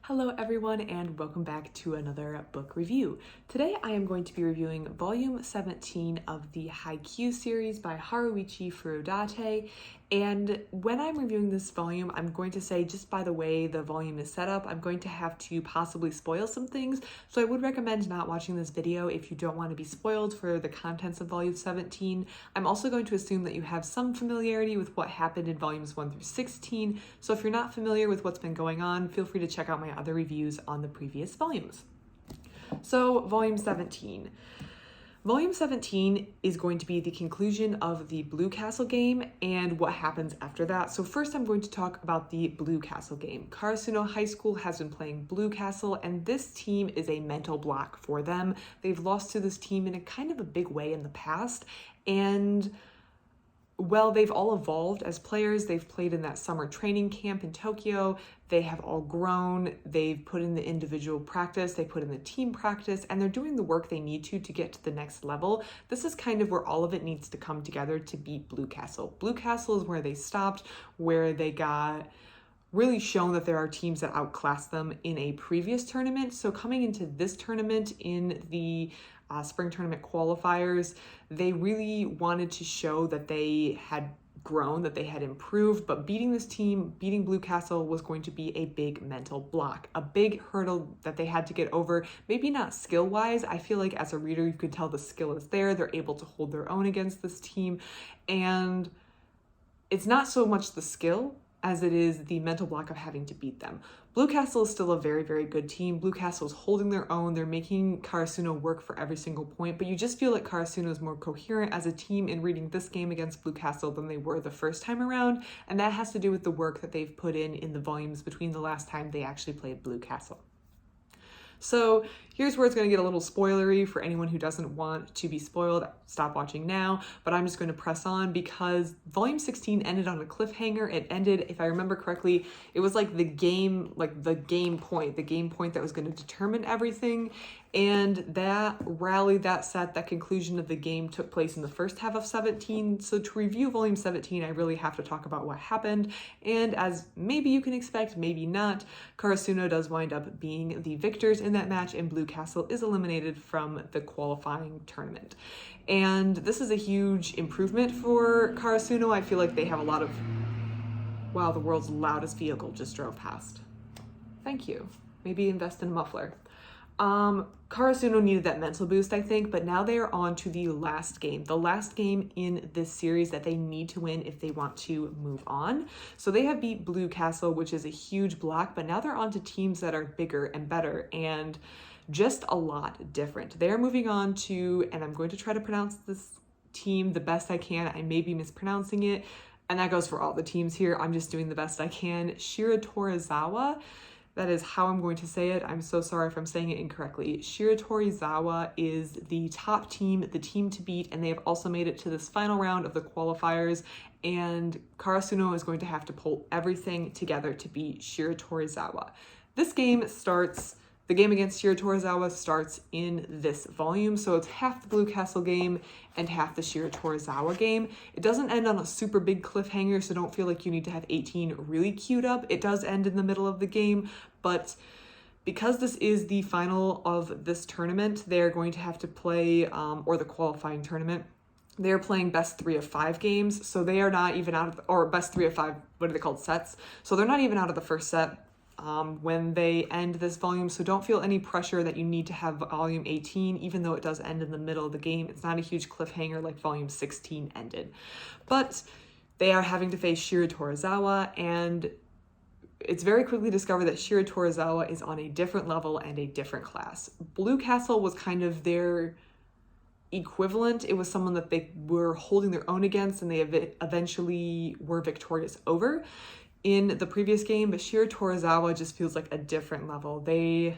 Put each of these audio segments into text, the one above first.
Hello everyone and welcome back to another book review. Today I am going to be reviewing volume 17 of the Haikyu series by Haruichi Furudate. And when I'm reviewing this volume, I'm going to say, just by the way the volume is set up, I'm going to have to possibly spoil some things. So I would recommend not watching this video if you don't want to be spoiled for the contents of volume 17. I'm also going to assume that you have some familiarity with what happened in volumes 1 through 16. So if you're not familiar with what's been going on, feel free to check out my other reviews on the previous volumes. So volume 17. Volume 17 is going to be the conclusion of the Blue Castle game and what happens after that. So first I'm going to talk about the Blue Castle game. Karasuno High School has been playing Blue Castle and this team is a mental block for them. They've lost to this team in a kind of a big way in the past, and well, they've all evolved as players. They've played in that summer training camp in Tokyo. They have all grown. They've put in the individual practice. They put in the team practice, and they're doing the work they need to get to the next level. This is kind of where all of it needs to come together to beat Blue Castle. Blue Castle is where they stopped, where they got really shown that there are teams that outclass them in a previous tournament. So coming into this tournament in the spring tournament qualifiers, they really wanted to show that they had grown, that they had improved, but beating this team, beating Blue Castle, was going to be a big mental block, a big hurdle that they had to get over. Maybe not skill-wise. I feel like as a reader, you could tell the skill is there. They're able to hold their own against this team, and it's not so much the skill as it is the mental block of having to beat them. Blue Castle is still a very, very good team. Blue Castle is holding their own. They're making Karasuno work for every single point, but you just feel like Karasuno is more coherent as a team in reading this game against Blue Castle than they were the first time around, and that has to do with the work that they've put in the volumes between the last time they actually played Blue Castle. So here's where it's going to get a little spoilery for anyone who doesn't want to be spoiled. Stop watching now, but I'm just going to press on because volume 16 ended on a cliffhanger. It ended, if I remember correctly, it was like the game point that was going to determine everything. And that rally, that set, that conclusion of the game took place in the first half of 17. So to review volume 17, I really have to talk about what happened. And as maybe you can expect, maybe not, Karasuno does wind up being the victors in that match, and Blue Castle is eliminated from the qualifying tournament. And this is a huge improvement for Karasuno. I feel like they have a lot of... Wow, the world's loudest vehicle just drove past. Thank you. Maybe invest in a muffler. Karasuno needed that mental boost, I think, but now they are on to the last game in this series that they need to win if they want to move on. So they have beat Blue Castle, which is a huge block, but now they're on to teams that are bigger and better and just a lot different. They're moving on to, and I'm going to try to pronounce this team the best I can. I may be mispronouncing it, and that goes for all the teams here. I'm just doing the best I can. Shiratorizawa. That is how I'm going to say it. I'm so sorry if I'm saying it incorrectly. Shiratorizawa is the top team, the team to beat, and they have also made it to this final round of the qualifiers, and Karasuno is going to have to pull everything together to beat Shiratorizawa. The game against Shiratorizawa starts in this volume, so it's half the Blue Castle game and half the Shiratorizawa game. It doesn't end on a super big cliffhanger, so don't feel like you need to have 18 really queued up. It does end in the middle of the game, but because this is the final of this tournament, they're going to have to play, or the qualifying tournament, they're playing best 3 of 5 games, so they are not even out of, or best 3 of 5, what are they called, sets? So they're not even out of the first set when they end this volume, so don't feel any pressure that you need to have volume 18, even though it does end in the middle of the game. It's not a huge cliffhanger like volume 16 ended. But they are having to face Shiratorizawa, and it's very quickly discovered that Shiratorizawa is on a different level and a different class. Blue Castle was kind of their equivalent. It was someone that they were holding their own against, and they eventually were victorious over in the previous game, but Shiratorizawa just feels like a different level. The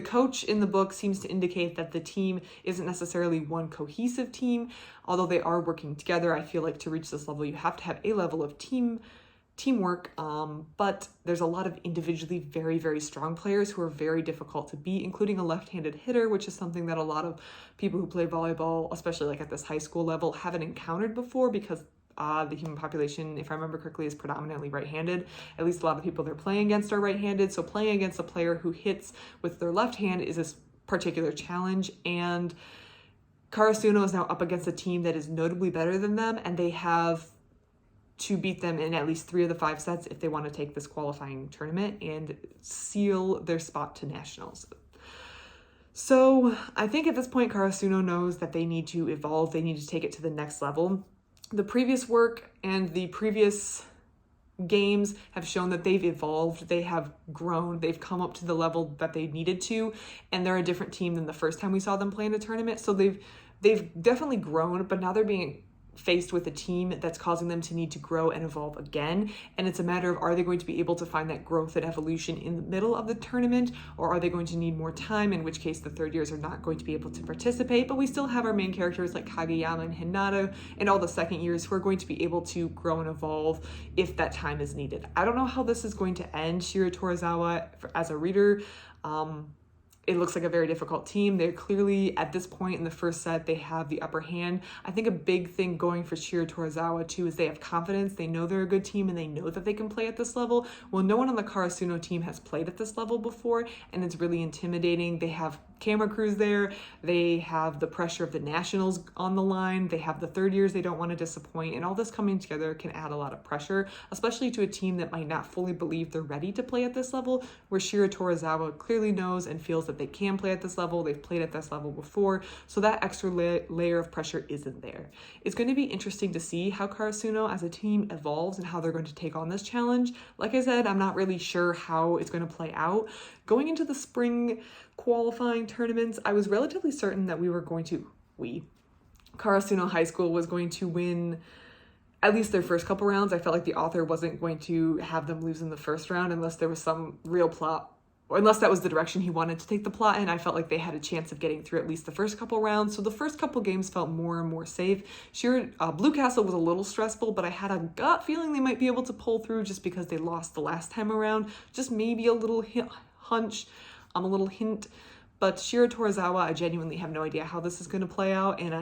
coach in the book seems to indicate that the team isn't necessarily one cohesive team, although they are working together. I feel like to reach this level, you have to have a level of teamwork, but there's a lot of individually very, very strong players who are very difficult to beat, including a left-handed hitter, which is something that a lot of people who play volleyball, especially like at this high school level, haven't encountered before because the human population, if I remember correctly, is predominantly right-handed. At least a lot of the people they're playing against are right-handed. So playing against a player who hits with their left hand is a particular challenge. And Karasuno is now up against a team that is notably better than them, and they have to beat them in at least 3 of the 5 sets if they want to take this qualifying tournament and seal their spot to nationals. So I think at this point, Karasuno knows that they need to evolve. They need to take it to the next level. The previous work and the previous games have shown that they've evolved, they have grown, they've come up to the level that they needed to, and they're a different team than the first time we saw them play in a tournament. So they've definitely grown, but now they're being faced with a team that's causing them to need to grow and evolve again. And it's a matter of, are they going to be able to find that growth and evolution in the middle of the tournament, or are they going to need more time, in which case the third years are not going to be able to participate. But we still have our main characters like Kageyama and Hinata and all the second years who are going to be able to grow and evolve if that time is needed. I don't know how this is going to end. Shiro Torizawa, as a reader, it looks like a very difficult team. They're clearly, at this point in the first set, they have the upper hand. I think a big thing going for Shiro Torizawa too is they have confidence. They know they're a good team and they know that they can play at this level. Well, no one on the Karasuno team has played at this level before, and it's really intimidating. They have camera crews there. They have the pressure of the nationals on the line. They have the third years they don't want to disappoint, and all this coming together can add a lot of pressure, especially to a team that might not fully believe they're ready to play at this level, where Shiro Torizawa clearly knows and feels that they can play at this level. They've played at this level before, so that extra layer of pressure isn't there. It's going to be interesting to see how Karasuno as a team evolves and how they're going to take on this challenge. Like I said, I'm not really sure how it's going to play out. Going into the spring qualifying tournaments, I was relatively certain that Karasuno High School was going to win at least their first couple rounds. I felt like the author wasn't going to have them lose in the first round unless there was some real plot, or unless that was the direction he wanted to take the plot in. I felt like they had a chance of getting through at least the first couple rounds. So the first couple games felt more and more safe. Sure, Blue Castle was a little stressful, but I had a gut feeling they might be able to pull through just because they lost the last time around. Just maybe a little hunch, a little hint. But Shiro Torizawa, I genuinely have no idea how this is going to play out. And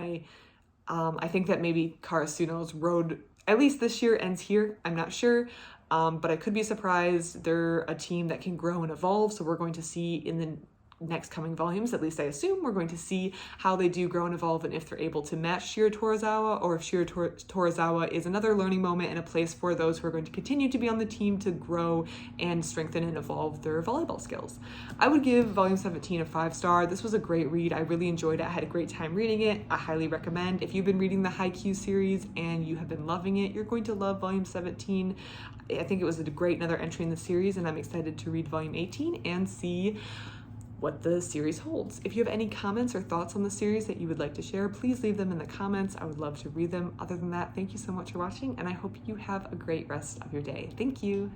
I think that maybe Karasuno's road, at least this year, ends here. I'm not sure. But I could be surprised. They're a team that can grow and evolve, so we're going to see in the next coming volumes, at least I assume, we're going to see how they do grow and evolve and if they're able to match Shiro Torizawa, or if Shiro Torizawa is another learning moment and a place for those who are going to continue to be on the team to grow and strengthen and evolve their volleyball skills. I would give Volume 17 a 5-star. This was a great read. I really enjoyed it. I had a great time reading it. I highly recommend. If you've been reading the Haikyu series and you have been loving it, you're going to love Volume 17. I think it was a great another entry in the series, and I'm excited to read Volume 18 and see what the series holds. If you have any comments or thoughts on the series that you would like to share, please leave them in the comments. I would love to read them. Other than that, thank you so much for watching, and I hope you have a great rest of your day. Thank you.